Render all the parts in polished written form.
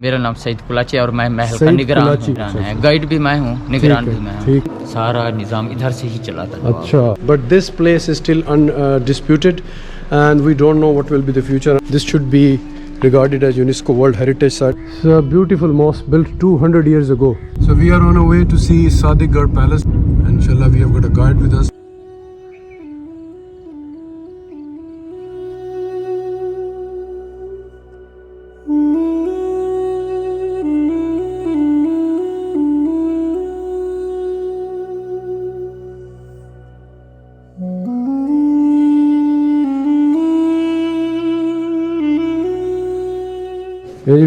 मेरा नाम सईद कुलाची और मैं महल का निगरान है। गाइड भी मैं हूँ, निगरान भी मैं हूँ। सारा निज़ाम इधर से ही चला था। अच्छा, but this place is still undisputed and we don't know what will be the future. This should be regarded as UNESCO World Heritage Site. It's a beautiful mosque built 200 years ago. So we are on our way to see Sadiq Garh Palace. Inshallah, we have got a guide with us.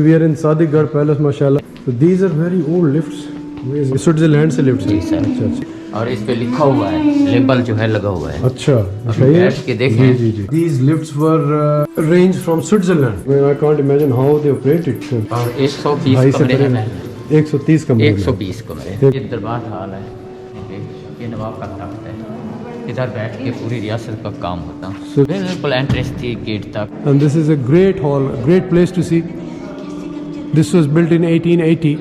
We are in Sadiq Garh Palace, mashallah. So these are very old lifts. Switzerland से lift है। अच्छा अच्छा। और इस पे लिखा हुआ है, लेबल जो है लगा हुआ है। अच्छा, बैठ के देखें। जी जी। These lifts were arranged from Switzerland. I mean, I can't imagine how they operate it. और 120 कमरे हैं। 130 कमरे। 120 कमरे। ये दरबार हाल है। ये नवाब का तख्त है। इधर बैठ के पूरी रियासत का काम होता। बिल्कुल एंट्रेंस थी गेट तक। And this is a great hall, a great place to see. This was built in 1880.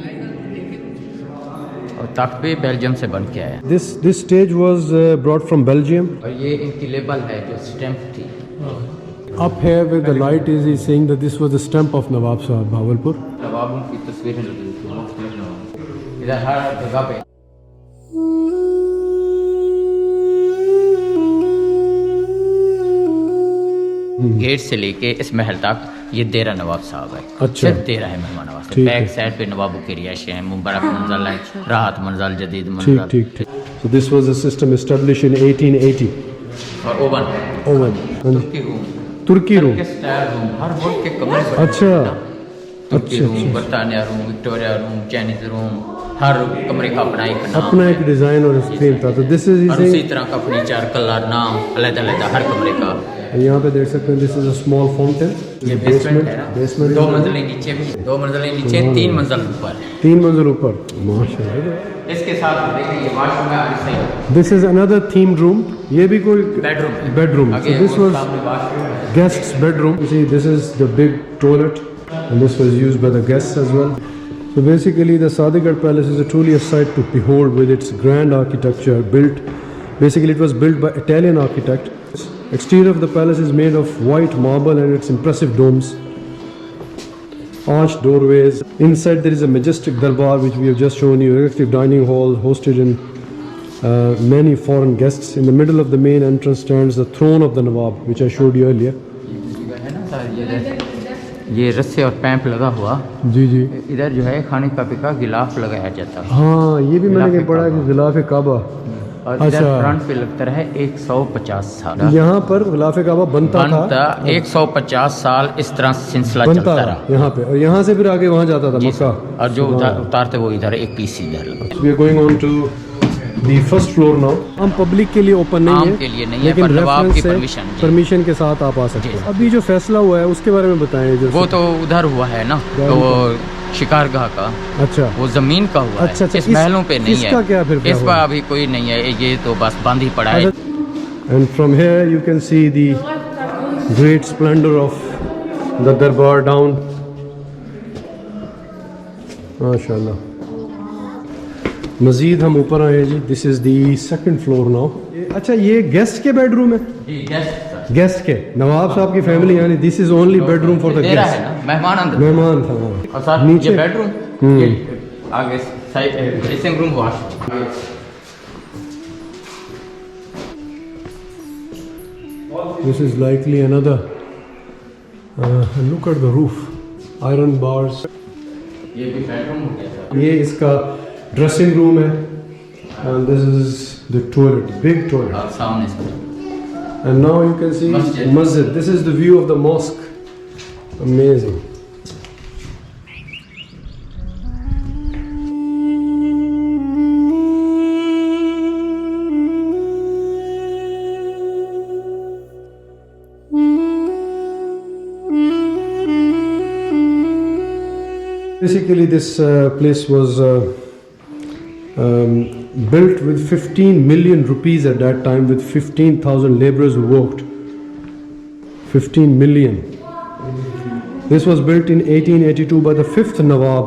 और तख्त भी बेल्जियम से बन के आया। This stage was brought from Belgium. और ये इनकी लेबल है जो स्टैम्प थी। Up here where the light is saying that this was the stamp of Nawab Sahab Bahawalpur. नवाबों की तस्वीरें लगी थी इधर हर जगह पे। गेट से लेके इस महल तक ये देरा नवाब साहब है। अच्छा। सिर्फ देरा है मेहमान नवाज। बैक साइड पे नवाबों की रिहायशें हैं, मुबारक मंजिल है, राहत मंजिल, जदीद मंजिल। ठीक। So this was a system established in 1880. और ओवन। तुर्की रूम। हर मुल्क के कमरे। अच्छा। तुर्की रूम, बरतानिया room, Victoria room, Chinese room, हर कमरे का अपना एक डिजाइन और थीम था। तो दिस इज इसी तरह का फर्नीचर, कलर, नाम अलग-अलग हर कमरे का। यहाँ पे देख सकते हैं this is a small fountain. ये बेसमेंट है ना। बेसमेंट 2 मंजिलें नीचे भी, 2 मंजिलें नीचे, 3 मंजिल ऊपर। 3 मंजिल ऊपर, माशाल्लाह। इसके साथ देखिए ये वॉशरूम है। This is another themed room. ये भी कोई bedroom. So this was guests bedroom. You see, this is the big toilet, and this was used by the guests as well. So basically, the Sadiq Garh Palace is truly a sight to behold with its grand architecture. Basically, it was built by Italian architect. Exterior of the palace is made of white marble and its impressive domes, arched doorways. Inside there is a majestic darbar which we have just shown you, active dining hall hosted in many foreign guests. In the middle of the main entrance stands the throne of the Nawab, which I showed you earlier. ये रस्से और pump लगा हुआ। जी। इधर जो है खाने का पिका गिलाफ लगाया जाता है। हाँ, ये भी मैंने पढ़ा कि गिलाफ काबा। और अच्छा। फ्रंट पे लगता है 150 साल। यहाँ पर गिलाफ काबा बनता था 150 साल इस तरह सिलसिला चलता रहा यहाँ पे। और यहाँ से फिर आगे वहाँ जाता था मक्का। और जो उतारते वो इधर एक पीस इधर। We are going on to the first floor now. हम पब्लिक के लिए ओपन नहीं है, के लिए नहीं है, पर नवाब की परमिशन के साथ आप आ सकते हैं। अभी जो फैसला हुआ है उसके बारे में बताएं। जो वो तो उधर हुआ है ना, तो वो शिकारगाह का। अच्छा। वो जमीन का हुआ है। इस महलों पे नहीं है। क्या फिर इस पर अभी कोई नहीं है, ये तो बस बंद ही पड़ा है। And from here you can see the great splendor of the darbar down. माशाल्लाह। मजीद हम ऊपर आए जी। This is the second floor now. अच्छा, ये गेस्ट के बेडरूम है। गेस्ट के नवाब साहब की फैमिली, यानी this is only bedroom for the guest. मेहमान था और साथ नीचे बेडरूम, आगे dressing room, wash. This is likely another. Look at the roof, iron bars. ये भी बेडरूम हो गया। ये इसका ड्रेसिंग रूम है, and this is the toilet, big toilet. और सामने से। And now you can see masjid. This is the view of the mosque. Amazing. Basically, this place was built with 15 million rupees at that time, with 15,000 laborers who worked. 15 million. This was built in 1882 by the fifth Nawab,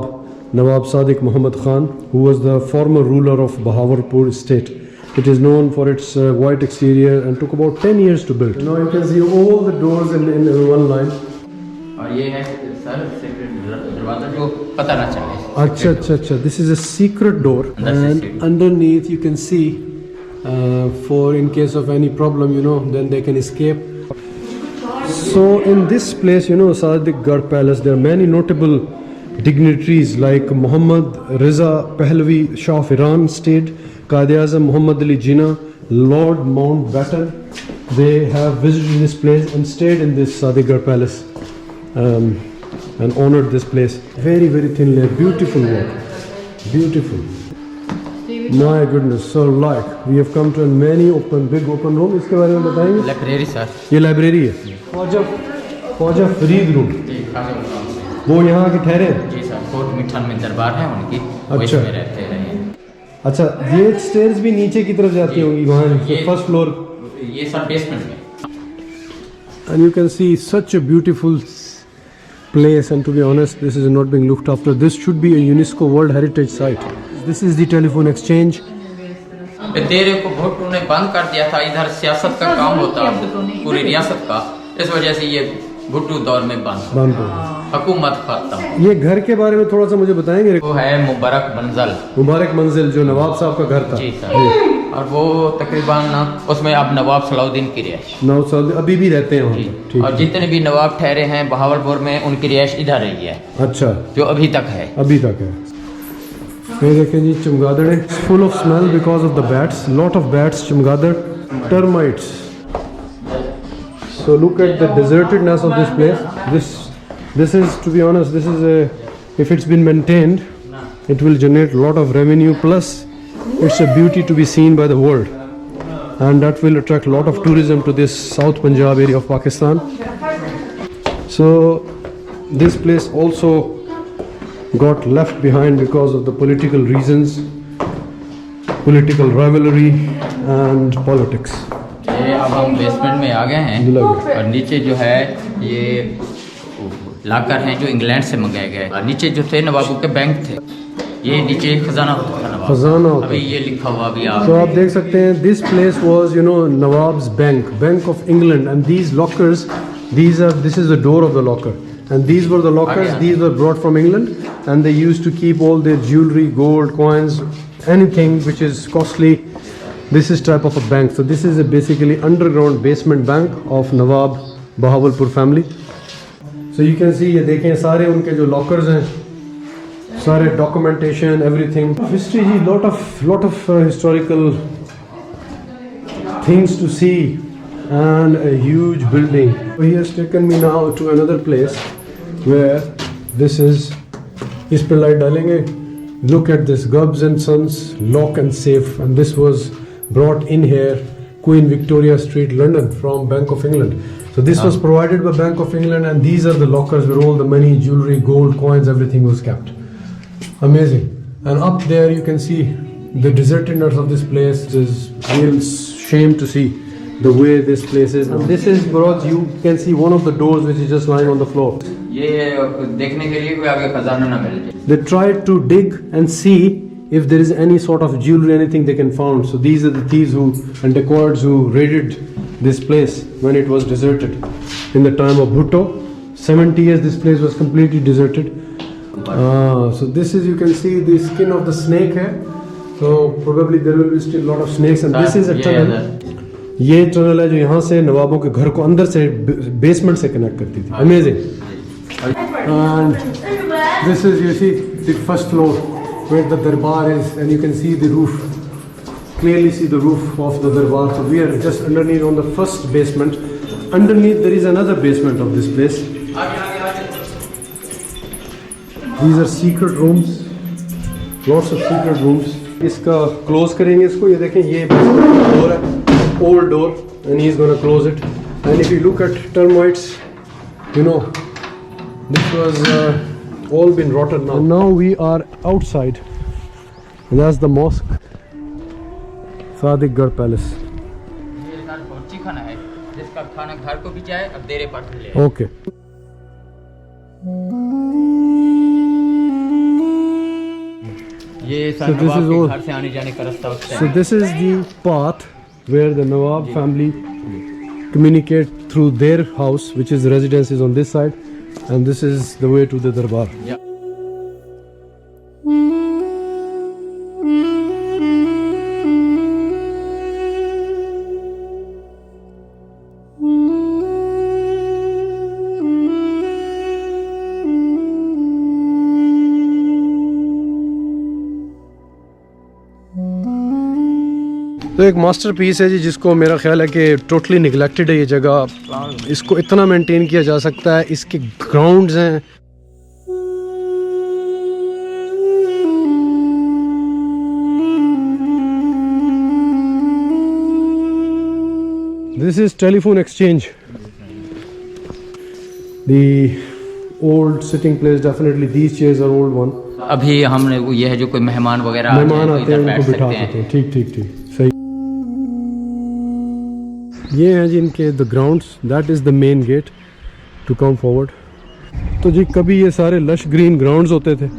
Nawab Sadiq Muhammad Khan, who was the former ruler of Bahawalpur state. It is known for its white exterior and took about 10 years to build. Now you can see all the doors in one line. और ये है sir secret दरवाजा जो पता ना चले. Acha, acha, acha. This is a secret door, and underneath you can see, for in case of any problem, you know, then they can escape. So in this place, you know, Sadiq Garh Palace, there are many notable dignitaries like Muhammad Riza Pahlavi, Shah of Iran stayed, Qaid-e-Azam Muhammad Ali Jinnah, Lord Mountbatten. They have visited this place and stayed in this Sadiq Garh Palace. And honored this place. Very, very thin layer. Beautiful work. Beautiful. My goodness. So like we have come to a many big open room. इसके बारे में बताएंगे? Library sir. ये library है. Khwaja Farid room. वो यहाँ के ठहरे हैं? जी सर. कोट मिठान में दरबार है उनकी. अच्छा. में रहते रहे. अच्छा, ये स्टेयर्स भी नीचे की तरफ जाती होंगी वहाँ फर्स्ट फ्लोर. ये सब बेसमेंट में. And you can see such a beautiful place, and to be honest, this is not being looked after. This should be a UNESCO World Heritage Site. This is the telephone exchange. तेरे को भुट्टो ने बंद कर दिया था. इधर सियासत का काम होता पूरी रियासत का. इस वजह से ये भुट्टो दौर में बंद हुकूमत खत्म. ये घर के बारे में थोड़ा सा मुझे बताएंगे? वो है मुबारक मंजिल. मुबारक मंजिल जो नवाब साहब का घर था. जी सर. और वो तकरीबन उसमें अब नवाब सलाउद्दीन की रिहाइश. नवाब सलाउद्दीन अभी भी रहते हैं वहाँ. और जितने भी नवाब ठहरे हैं बहावलपुर में उनकी रिहाइश इधर रही है. अच्छा. जो अभी तक है. अभी तक है. ये देखें जी चमगादड़ है. Full of smell because of the bats. Lot of bats. चमगादड़. Termites. So look at the desertedness of this place. This is, to be honest, this is a, if it's been maintained, it will generate a lot of revenue, plus it's a beauty to be seen by the world, and that will attract a lot of tourism to this South Punjab area of Pakistan. So this place also got left behind because of the political reasons, political rivalry and politics. ये अब हम basement में आ गए हैं और नीचे जो है ये लाकर हैं जो इंग्लैंड से मंगाए गए. और नीचे जो थे नवाबों के बैंक थे. ये नीचे खजाना होता था नवाब. खजाना होता. अभी ये लिखा हुआ भी आप. तो आप देख सकते हैं this place was, you know, nawabs bank of England. And these lockers, this is the door of the locker, and these were the lockers. These were brought from England, and they used to keep all their jewelry, gold, coins, anything which is costly. This is type of a bank. So this is a basically underground basement bank of Nawab Bahawalpur family. So you can see, ये देखें सारे उनके जो lockers हैं, सारे documentation, everything. History ji, lot of historical things to see, and a huge building. He has taken me now to another place where this is, इस पे light डालेंगे. Look at this, Gubbs and Sons lock and safe, and this was brought in here, Queen Victoria Street, London, from Bank of England. So this was provided by Bank of England, and these are the lockers where all the money, jewelry, gold, coins, everything was kept. Amazing. And up there you can see the desertedness of this place. It is real shame to see the way this place is. And this is, Baraj, you can see one of the doors which is just lying on the floor. ये देखने के लिए कोई आगे खजाना ना मिल जाए. They tried to dig and see if there is any sort of jewelry, anything they can found. So these are the thieves and dacoits who raided this place when it was deserted in the time of Bhutto. 70 years this place was completely deserted. So this is, you can see the skin of the snake here. So probably there will be still a lot of snakes, and this is a tunnel. ये tunnel है जो यहाँ से नवाबों के घर को अंदर से बेसमेंट से कनेक्ट करती थी. Amazing. And this is, you see, the first floor where the darbar is, and you can see the roof, clearly see the roof of the darbar. So we are just underneath on the first basement. Underneath there is another basement of this place. These are secret rooms, lots of secret rooms. इसका close करेंगे इसको. ये देखें, ये door है, old door, and he is going to close it. And if you look at termites, you know, this was all been rotted now. And now we are outside, and that's the mosque, Sadiq Garh Palace. खाना है जिसका खाना घर को भी जाए अब देरे पर ले. Okay. ये So this is all- घर से आने जाने का रास्ता होता है। So this is the path where the Nawab family communicate through their house, which is residences on this side, and this is the way to the Darbar. Yeah. तो एक मास्टरपीस है जी, जिसको मेरा ख्याल है कि टोटली निगलेक्टेड है ये जगह। इसको इतना मेंटेन किया जा सकता है। इसके ग्राउंड्स हैं, this is telephone exchange, the old sitting place. Definitely these chairs are old one. अभी हमने वो ये है जो कोई मेहमान वगैरह आ मेहमान जाए तो आते हैं इधर बैठ उनको बिठा सकते सकते हैं। ठीक ठीक ठीक, सही। ये हैं जी इनके the grounds, that is the main gate to come forward. तो जी कभी ये सारे लश ग्रीन ग्राउंड्स होते थे,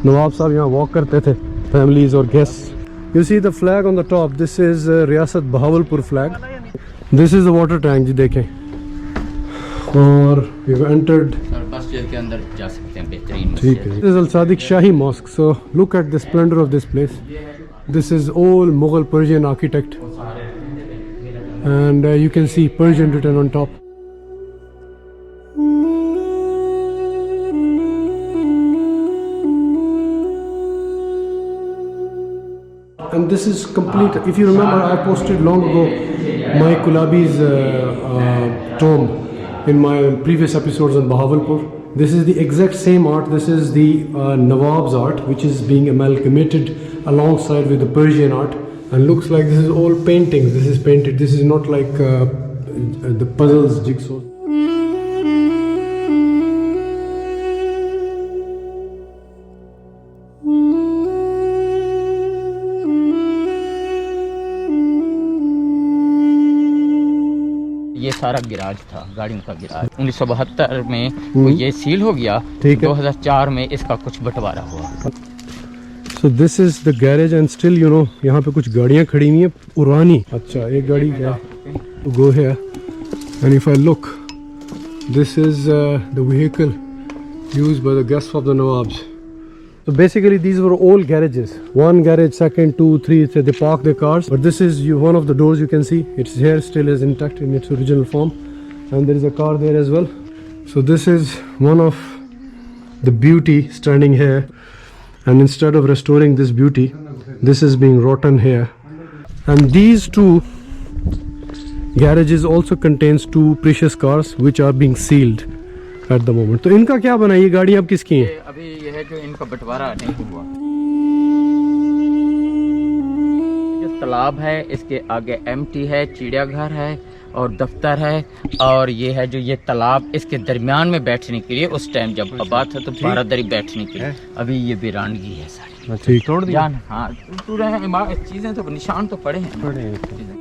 नवाब साहब यहाँ वॉक करते थे, फैमिलीज और guest. You see the flag on the top, this is रियासत Bahawalpur flag. This is the water tank जी, देखें। और वी हैव एंटर्ड, और बस जेल के अंदर जा सकते हैं, बेहतरीन ठीक है। This is Al Sadiq Shahi mosque. So look at the splendour of this place. This is old Mughal Persian architect and you can see Persian written on top. And this is complete. If you remember, I posted long ago my Kulabi's tomb in my previous episodes on Bahawalpur. This is the exact same art. This is the Nawab's art, which is being amalgamated alongside with the Persian art. And looks like this is all paintings. This is painted. This is not like the puzzles, jigsaw. ये सारा garage था, गाड़ियों का garage. 1972 में वो ये seal हो गया। ठीक है। 2004 में इसका कुछ बंटवारा हुआ। So this is the garage and still you know यहाँ पे कुछ गाड़ियाँ खड़ी हुई हैं पुरानी। अच्छा, एक गाड़ी क्या to go here and if I look, this is the vehicle used by the guests of the Nawabs. So basically these were all garages. One garage, second, two, three. So they park their cars. But this is one of the doors you can see. It's here still is intact in its original form, and there is a car there as well. So this is one of the beauty standing here. And instead of restoring this beauty, this is being rotten here. And these two garages also contains two precious cars which are being sealed at the moment. तो इनका क्या बना, ये गाड़ी अब किसकी है? अभी ये है जो इनका बंटवारा नहीं हुआ। जो तालाब है इसके आगे एम्प्टी है, चिड़ियाघर है और दफ्तर है। और ये है जो ये तालाब, इसके दरमियान में बैठने के लिए उस टाइम जब आबाद था तो बारादरी बैठने के लिए। अभी ये वीरानगी है सारी। ठीक, तोड़ दिया। हाँ, पूरे चीजें तो निशान तो पड़े हैं।